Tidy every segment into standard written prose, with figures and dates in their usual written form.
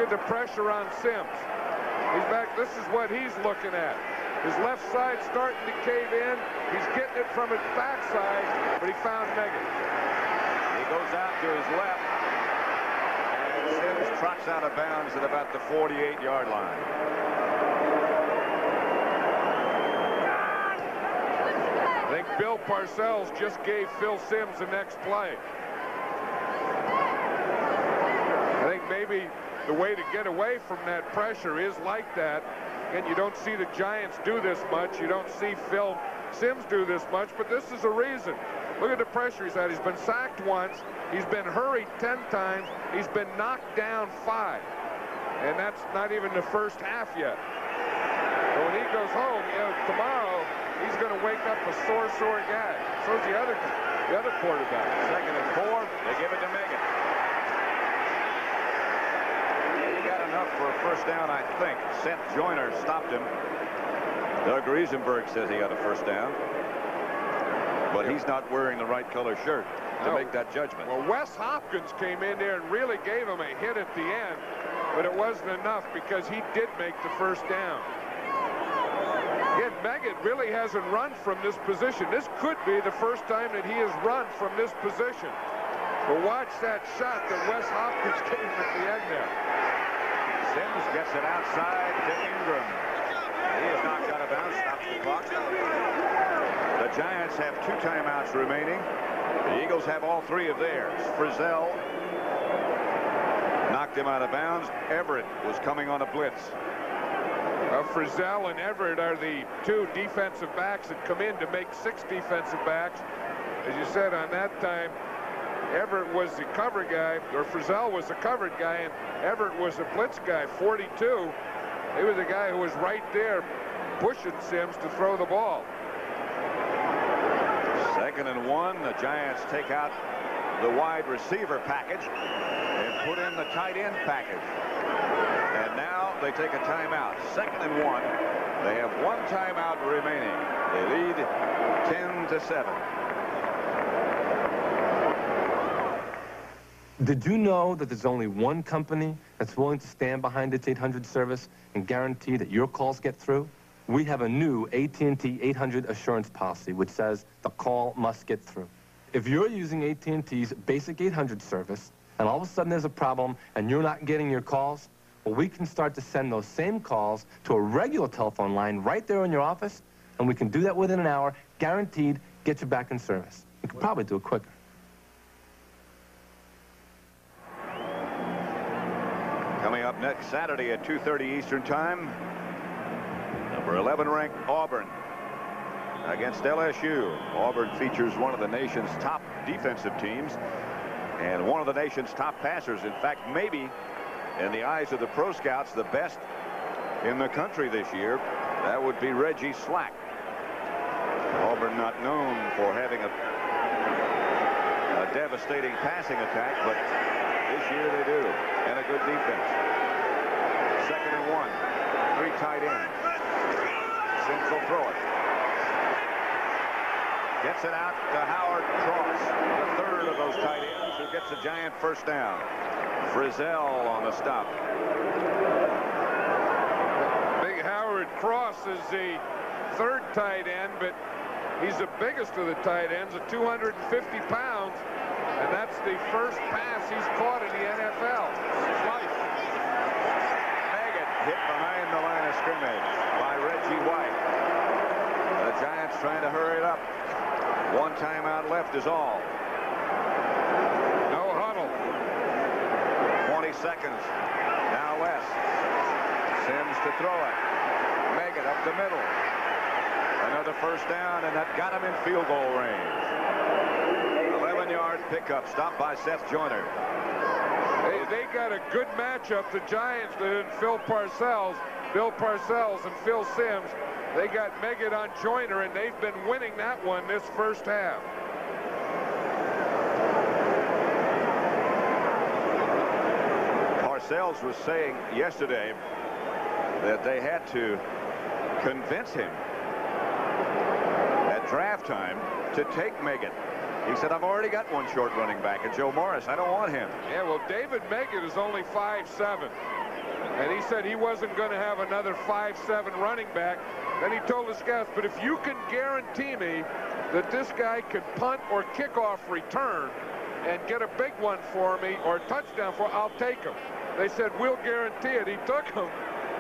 at the pressure on Sims. He's back. This is what he's looking at. His left side starting to cave in. He's getting it from his backside, but he found Megan. He goes out to his left, and Sims trots out of bounds at about the 48-yard line. I think Bill Parcells just gave Phil Sims the next play. I think maybe the way to get away from that pressure is like that. And you don't see the Giants do this much. You don't see Phil Sims do this much, but this is a reason. Look at the pressure he's had. He's been sacked once. He's been hurried 10 times. He's been knocked down 5. And that's not even the first half yet. So when he goes home, you know, tomorrow, he's going to wake up a sore guy. So's the other quarterback. 2nd and 4. They give it to Megan. He got enough for a first down, I think. Seth Joyner stopped him. Doug Riesenberg says he got a first down. But he's not wearing the right color shirt to make that judgment. Well, Wes Hopkins came in there and really gave him a hit at the end. But it wasn't enough because he did make the first down. Yet Meggett really hasn't run from this position. This could be the first time that he has run from this position. But watch that shot that Wes Hopkins gave him at the end there. Sims gets it outside to Ingram. He is knocked out of bounds. Stops the clock. The Giants have 2 timeouts remaining. The Eagles have all 3 of theirs. Frizzell knocked him out of bounds. Everett was coming on a blitz. Frizzell and Everett are the 2 defensive backs that come in to make 6 defensive backs. As you said, on that time, Everett was the cover guy, or Frizzell was the covered guy, and Everett was the blitz guy, 42. He was the guy who was right there pushing Sims to throw the ball. 2nd and 1. The Giants take out the wide receiver package and put in the tight end package. And now they take a timeout. 2nd and 1. They have 1 timeout remaining. They lead 10-7. Did you know that there's only one company that's willing to stand behind its 800 service and guarantee that your calls get through? We have a new AT&T 800 assurance policy which says the call must get through. If you're using AT&T's basic 800 service and all of a sudden there's a problem and you're not getting your calls, well, we can start to send those same calls to a regular telephone line right there in your office, and we can do that within an hour, guaranteed, get you back in service. We could probably do it quicker. Coming up next Saturday at 2:30 Eastern Time, number 11 ranked Auburn against LSU. Auburn features one of the nation's top defensive teams and one of the nation's top passers. In fact, maybe in the eyes of the pro scouts, the best in the country this year. That would be Reggie Slack. Auburn not known for having a devastating passing attack, but this year they do, and a good defense. 2nd and 1. 3 tight ends. Sims will throw it. Gets it out to Howard Cross, the 3rd of those tight ends, who gets a Giant first down. Frizzell on the stop. Big Howard Cross is the 3rd tight end, but he's the biggest of the tight ends at 250 pounds, and that's the first pass he's caught in the NFL. Meggett hit behind the line of scrimmage by Reggie White. The Giants trying to hurry it up. 1 timeout left is all. No huddle. 20 seconds. Now West. Sims to throw it. Meggett up the middle. Another first down, and that got him in field goal range. 11-yard pickup, stopped by Seth Joyner. They got a good matchup, the Giants and Bill Parcells and Phil Sims. They got Meggett on Joyner, and they've been winning that one this first half. Parcells was saying yesterday that they had to convince him at draft time to take Meggett. He said, I've already got one short running back, and Joe Morris. I don't want him. Yeah, well, David Meggett is only 5'7". And he said he wasn't going to have another 5'7" running back. Then he told the scouts, but if you can guarantee me that this guy can punt or kickoff return and get a big one for me or a touchdown for, I'll take him. They said, we'll guarantee it. He took him.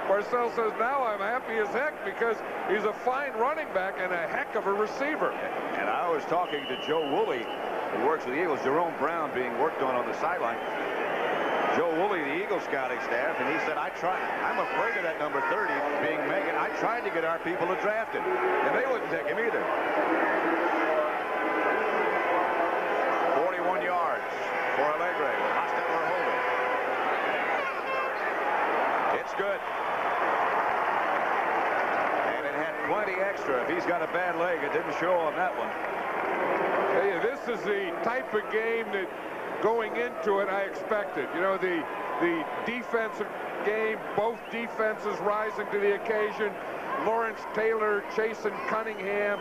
Parcells says, now I'm happy as heck because he's a fine running back and a heck of a receiver. And I was talking to Joe Woolley, who works with the Eagles, Jerome Brown being worked on the sideline. Joe Woolley, the Eagles scouting staff, and he said, I'm afraid of that number 30 being Megan. I tried to get our people to draft him, and they wouldn't take him either. 41 yards for Allegre with Hostetler holding. It's good. And it had plenty extra. If he's got a bad leg, it didn't show on that one. Hey, this is the type of game that going into it I expected. You know, the defensive game, both defenses rising to the occasion. Lawrence Taylor chasing Cunningham,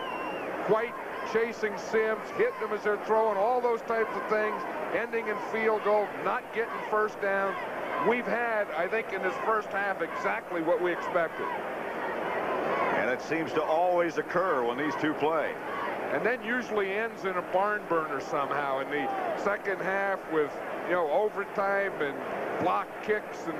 White chasing Sims, hitting them as they're throwing, all those types of things, ending in field goal, not getting first down. We've had, I think, in this first half exactly what we expected. And it seems to always occur when these two play. And then usually ends in a barn burner somehow in the second half with, you know, overtime and block kicks and,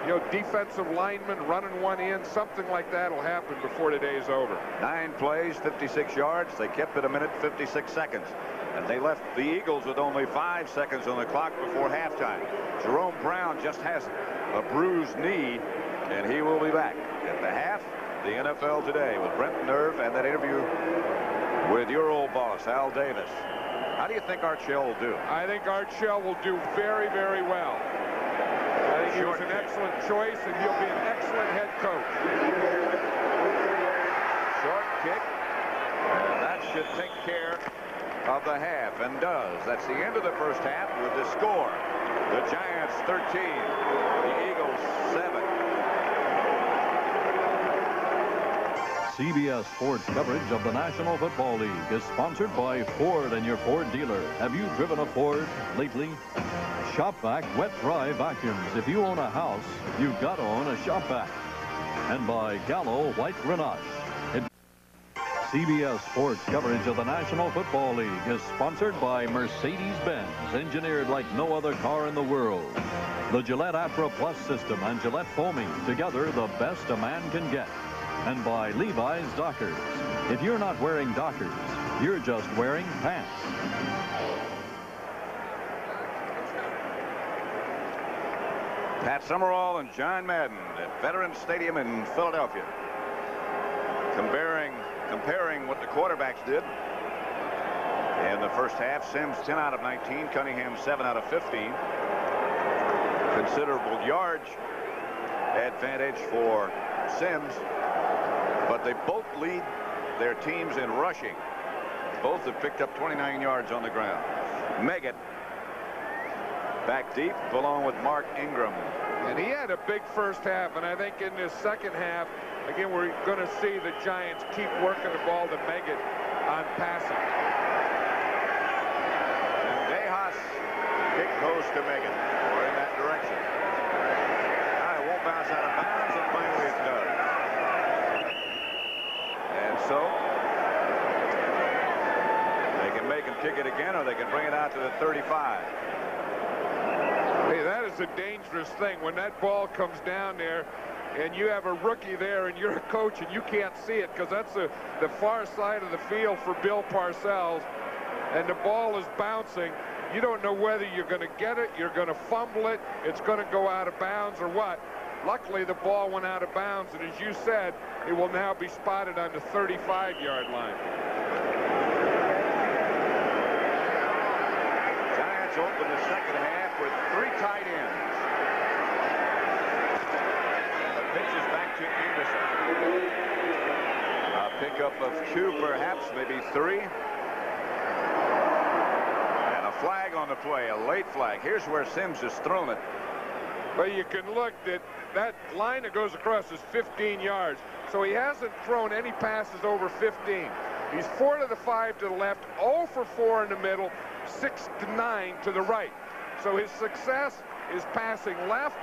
you know, defensive linemen running one in. Something like that will happen before the day is over. 9 plays, 56 yards. They kept it a minute, 56 seconds. And they left the Eagles with only 5 seconds on the clock before halftime. Jerome Brown just has a bruised knee, and he will be back. At the half, the NFL Today with Brent Nerve and that interview with your old boss, Al Davis. How do you think Art Shell will do? I think Art Shell will do very, very well. I think he was an excellent choice, and he'll be an excellent head coach. Short kick, and that should take care of the half, and does. That's the end of the first half with the score. The Giants 13, the Eagles 7. CBS Sports coverage of the National Football League is sponsored by Ford and your Ford dealer. Have you driven a Ford lately? Shopvac Wet Dry Vacuums. If you own a house, you've got to own a Shopvac. And by Gallo White Grenache. CBS Sports coverage of the National Football League is sponsored by Mercedes-Benz, engineered like no other car in the world. The Gillette Apra Plus system and Gillette Foaming, together the best a man can get. And by Levi's Dockers. If you're not wearing Dockers, you're just wearing pants. Pat Summerall and John Madden at Veterans Stadium in Philadelphia. Comparing what the quarterbacks did in the first half. Sims 10 out of 19, Cunningham 7 out of 15. Considerable yardage advantage for Sims, but they both lead their teams in rushing. Both have picked up 29 yards on the ground. Meggett back deep along with Mark Ingram. And he had a big first half, and I think in this second half, again, we're going to see the Giants keep working the ball to Meggett on passing. And Dejas kick goes to Meggett, or in that direction. It won't bounce out of bounds, and finally it does. And so they can make him kick it again, or they can bring it out to the 35. Hey, that is a dangerous thing when that ball comes down there and you have a rookie there and you're a coach and you can't see it, because that's the far side of the field for Bill Parcells, and the ball is bouncing. You don't know whether you're going to get it, you're going to fumble it, it's going to go out of bounds or what. Luckily, the ball went out of bounds, and as you said, it will now be spotted on the 35-yard line. Giants open the second half with 3 tight ends. The pitch is back to Anderson. A pickup of 2, perhaps, maybe 3. And a flag on the play, a late flag. Here's where Sims has thrown it. Well, you can look that line that goes across is 15 yards. So he hasn't thrown any passes over 15. He's 4 to the 5 to the left, 0 for 4 in the middle, 6 to 9 to the right. So his success is passing left